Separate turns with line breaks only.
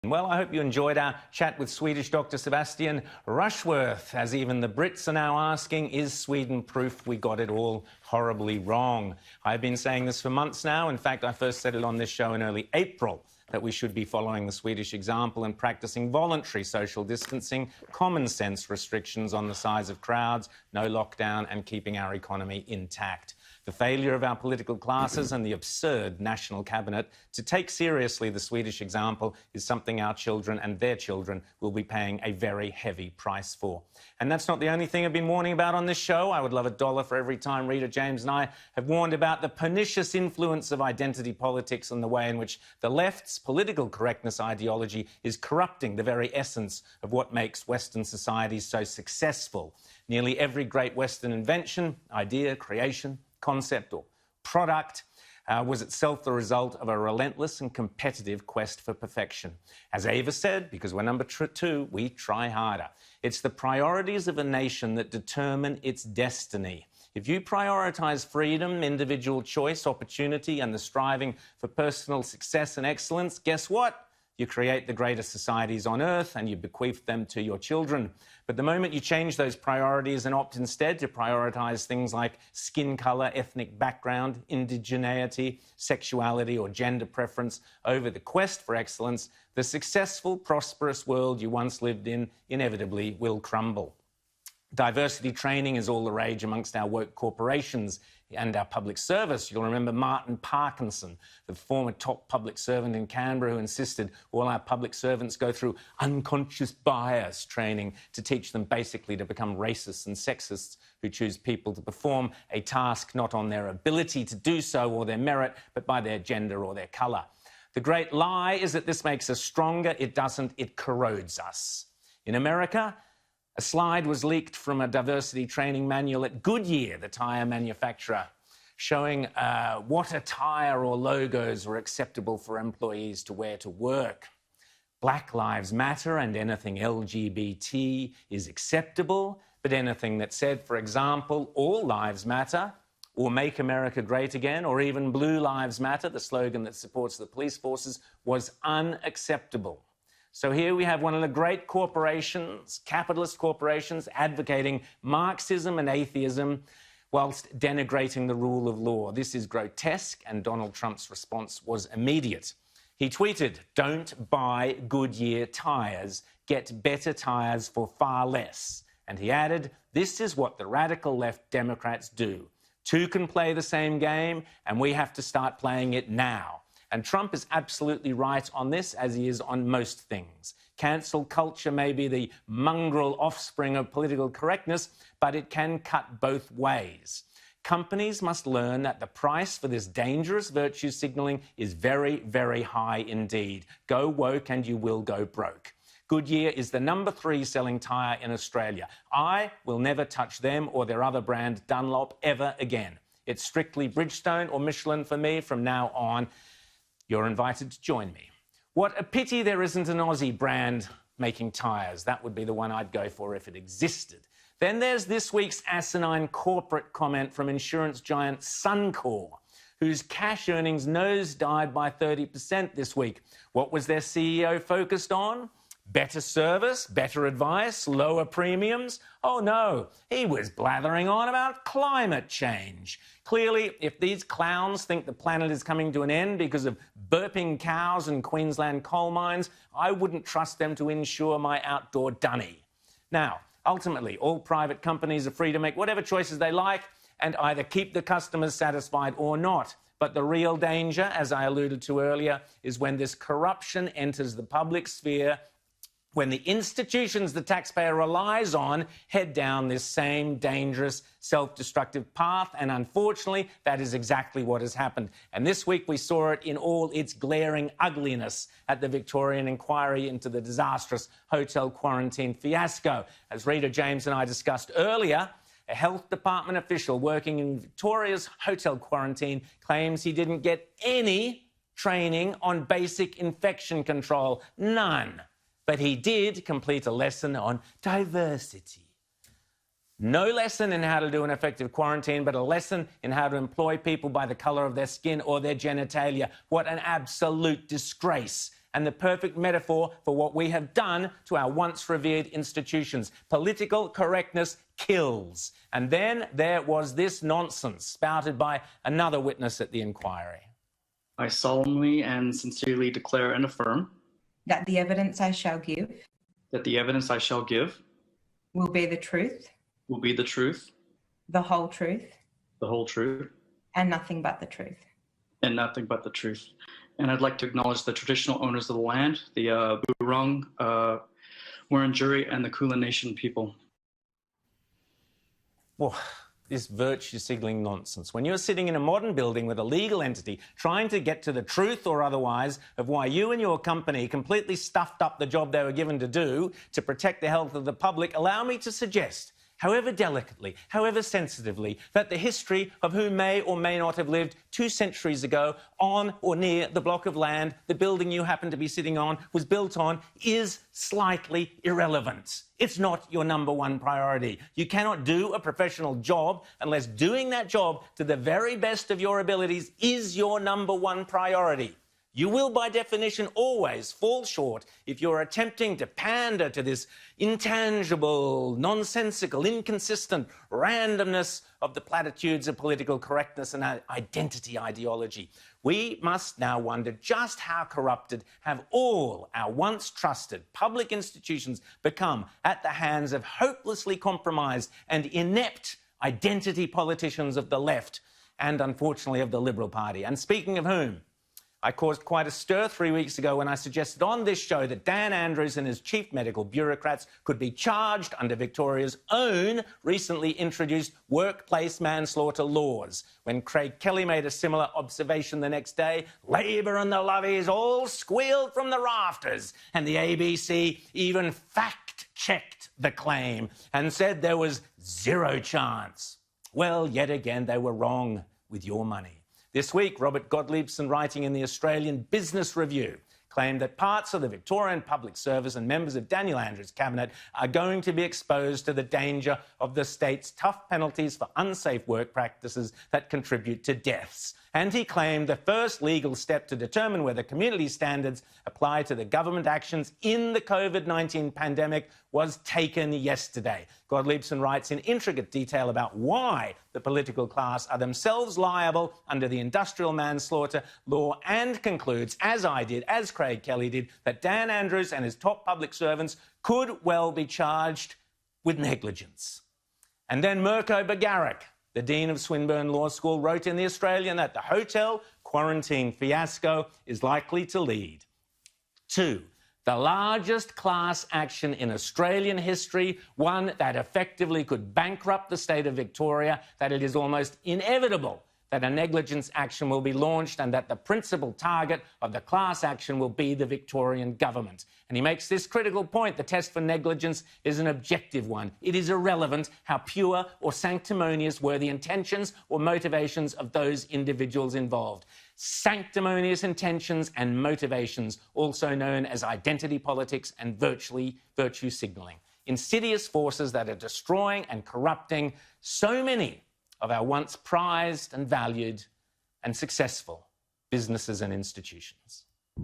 Well, I hope you enjoyed our chat with Swedish Dr. Sebastian Rushworth, as even the Brits are now asking, is Sweden proof we got it all horribly wrong? I've been saying this for months now. In fact, I first said it on this show in early April, that we should be following the Swedish example and practicing voluntary social distancing, common sense restrictions on the size of crowds, no lockdown, and keeping our economy intact. The failure of our political classes and the absurd national cabinet to take seriously the Swedish example is something our children and their children will be paying a very heavy price for. And that's not the only thing I've been warning about on this show. I would love $1 for every time Rita, James and I have warned about the pernicious influence of identity politics and the way in which the left's political correctness ideology is corrupting the very essence of what makes Western societies so successful. Nearly every great Western invention, idea, creation, concept or product was itself the result of a relentless and competitive quest for perfection. As Ava said, because we're number 2, we try harder. It's the priorities of a nation that determine its destiny. If you prioritise freedom, individual choice, opportunity and the striving for personal success and excellence, guess what? You create the greatest societies on earth and you bequeath them to your children. But the moment you change those priorities and opt instead to prioritise things like skin colour, ethnic background, indigeneity, sexuality or gender preference over the quest for excellence, the successful, prosperous world you once lived in inevitably will crumble. Diversity training is all the rage amongst our woke corporations and our public service. You'll remember Martin Parkinson, the former top public servant in Canberra, who insisted all our public servants go through unconscious bias training to teach them basically to become racists and sexists who choose people to perform a task not on their ability to do so or their merit, but by their gender or their colour. The great lie is that this makes us stronger. It doesn't. It corrodes us. In America, a slide was leaked from a diversity training manual at Goodyear, the tyre manufacturer, showing what attire or logos were acceptable for employees to wear to work. Black Lives Matter and anything LGBT is acceptable, but anything that said, for example, all lives matter, or Make America Great Again, or even Blue Lives Matter, the slogan that supports the police forces, was unacceptable. So here we have one of the great corporations, capitalist corporations, advocating Marxism and atheism whilst denigrating the rule of law. This is grotesque, and Donald Trump's response was immediate. He tweeted, "Don't buy Goodyear tyres. Get better tyres for far less." And he added, "This is what the radical left Democrats do. Two can play the same game, and we have to start playing it now." And Trump is absolutely right on this, as he is on most things. Cancel culture may be the mongrel offspring of political correctness, but it can cut both ways. Companies must learn that the price for this dangerous virtue signalling is very, very high indeed. Go woke and you will go broke. Goodyear is the number 3 selling tyre in Australia. I will never touch them or their other brand, Dunlop, ever again. It's strictly Bridgestone or Michelin for me from now on. You're invited to join me. What a pity there isn't an Aussie brand making tyres. That would be the one I'd go for if it existed. Then there's this week's asinine corporate comment from insurance giant Suncorp, whose cash earnings nosedived by 30% this week. What was their CEO focused on? Better service, better advice, lower premiums? Oh no, he was blathering on about climate change. Clearly, if these clowns think the planet is coming to an end because of burping cows and Queensland coal mines, I wouldn't trust them to insure my outdoor dunny. Now, ultimately, all private companies are free to make whatever choices they like and either keep the customers satisfied or not. But the real danger, as I alluded to earlier, is when this corruption enters the public sphere, when the institutions the taxpayer relies on head down this same dangerous, self-destructive path. And unfortunately, that is exactly what has happened. And this week we saw it in all its glaring ugliness at the Victorian inquiry into the disastrous hotel quarantine fiasco. As Rita, James and I discussed earlier, a health department official working in Victoria's hotel quarantine claims he didn't get any training on basic infection control. None. But he did complete a lesson on diversity. No lesson in how to do an effective quarantine, but a lesson in how to employ people by the colour of their skin or their genitalia. What an absolute disgrace. and the perfect metaphor for what we have done to our once revered institutions. Political correctness kills. And then there was this nonsense spouted by another witness at the inquiry.
I solemnly and sincerely declare and affirm
that the evidence I shall give will be the truth, the whole truth, and nothing but the truth.
And I'd like to acknowledge the traditional owners of the land, the Burung, Wurundjeri, and the Kulin Nation people.
Well, this virtue signalling nonsense. When you're sitting in a modern building with a legal entity trying to get to the truth or otherwise of why you and your company completely stuffed up the job they were given to do to protect the health of the public, allow me to suggest, however delicately, however sensitively, that the history of who may or may not have lived 2 centuries ago on or near the block of land the building you happen to be sitting on was built on is slightly irrelevant. It's not your number one priority. You cannot do a professional job unless doing that job to the very best of your abilities is your number one priority. You will, by definition, always fall short if you're attempting to pander to this intangible, nonsensical, inconsistent randomness of the platitudes of political correctness and identity ideology. We must now wonder just how corrupted have all our once trusted public institutions become at the hands of hopelessly compromised and inept identity politicians of the left and, unfortunately, of the Liberal Party. And speaking of whom, I caused quite a stir 3 weeks ago when I suggested on this show that Dan Andrews and his chief medical bureaucrats could be charged under Victoria's own recently introduced workplace manslaughter laws. When Craig Kelly made a similar observation the next day, Labor and the luvvies all squealed from the rafters, and the ABC even fact-checked the claim and said there was zero chance. Well, yet again, they were wrong with your money. This week, Robert Gottliebsen, writing in the Australian Business Review, claimed that parts of the Victorian Public Service and members of Daniel Andrews' cabinet are going to be exposed to the danger of the state's tough penalties for unsafe work practices that contribute to deaths. And he claimed the first legal step to determine whether community standards apply to the government actions in the COVID-19 pandemic was taken yesterday. Gottliebsen writes in intricate detail about why the political class are themselves liable under the industrial manslaughter law and concludes, as I did, as Craig Kelly did, that Dan Andrews and his top public servants could well be charged with negligence. And then Mirko Bagaric, the Dean of Swinburne Law School, wrote in The Australian that the hotel quarantine fiasco is likely to lead to the largest class action in Australian history, one that effectively could bankrupt the state of Victoria, that it is almost inevitable that a negligence action will be launched and that the principal target of the class action will be the Victorian government. And he makes this critical point: the test for negligence is an objective one. It is irrelevant how pure or sanctimonious were the intentions or motivations of those individuals involved. Sanctimonious intentions and motivations, also known as identity politics and virtue signalling. Insidious forces that are destroying and corrupting so many of our once prized and valued and successful businesses and institutions.